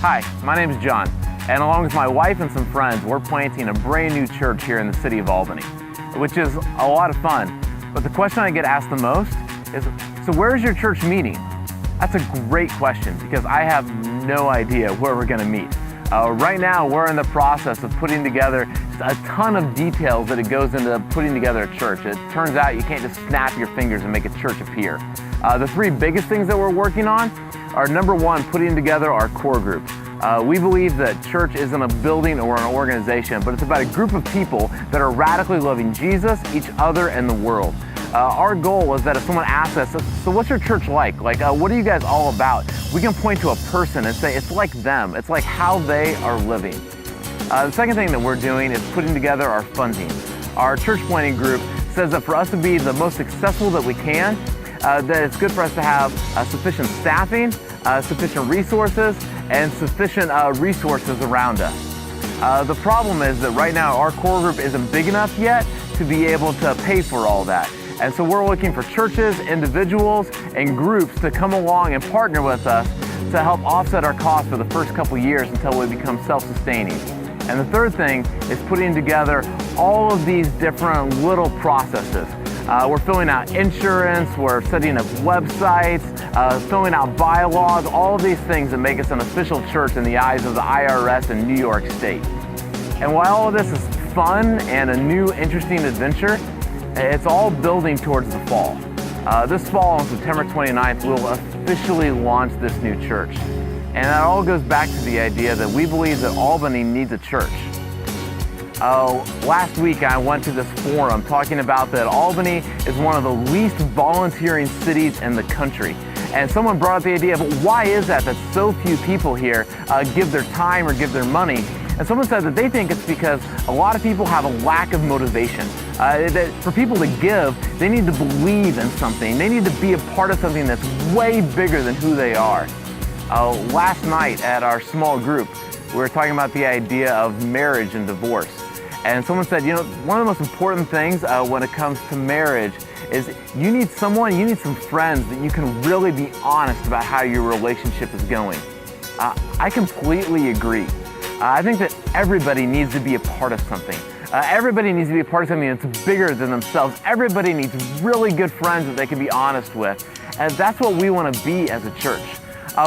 Hi, my name is John, and along with my wife and some friends, we're planting a brand new church here in the city of Albany, which is a lot of fun. But the question I get asked the most is, so where's your church meeting? That's a great question because I have no idea where we're gonna meet. Right now, we're in the process of putting together a ton of details that it goes into putting together a church. It turns out you can't just snap your fingers and make a church appear. The three biggest things that we're working on are, number one, putting together our core group. We believe that church isn't a building or an organization, but it's about a group of people that are radically loving Jesus, each other, and the world. Our goal is that if someone asks us, so what's your church like? What are you guys all about? We can point to a person and say, it's like them. It's like how they are living. The second thing that we're doing is putting together our funding. Our church planning group says that for us to be the most successful that we can, that it's good for us to have sufficient staffing, sufficient resources, and sufficient resources around us. The problem is that right now our core group isn't big enough yet to be able to pay for all that. And so we're looking for churches, individuals, and groups to come along and partner with us to help offset our costs for the first couple years until we become self-sustaining. And the third thing is putting together all of these different little processes. We're filling out insurance, we're setting up websites, filling out bylaws, all of these things that make us an official church in the eyes of the IRS in New York State. And while all of this is fun and a new, interesting adventure, it's all building towards the fall. This fall, on September 29th, we'll officially launch this new church. And that all goes back to the idea that we believe that Albany needs a church. Last week I went to this forum talking about that Albany is one of the least volunteering cities in the country. And someone brought up the idea of why is that so few people here give their time or give their money. And someone said that they think it's because a lot of people have a lack of motivation. That for people to give, they need to believe in something. They need to be a part of something that's way bigger than who they are. Last night at our small group, we were talking about the idea of marriage and divorce. And someone said, one of the most important things when it comes to marriage is you need some friends that you can really be honest about how your relationship is going. I completely agree. I think that everybody needs to be a part of something. Everybody needs to be a part of something that's bigger than themselves. Everybody needs really good friends that they can be honest with. And that's what we want to be as a church.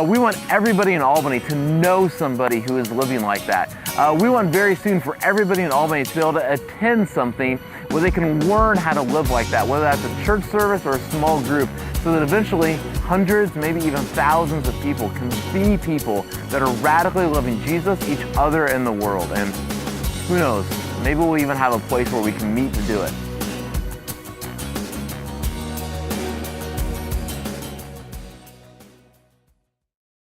We want everybody in Albany to know somebody who is living like that. We want very soon for everybody in Albany to be able to attend something where they can learn how to live like that, whether that's a church service or a small group, so that eventually hundreds, maybe even thousands of people can be people that are radically loving Jesus, each other, and the world. And who knows, maybe we'll even have a place where we can meet to do it.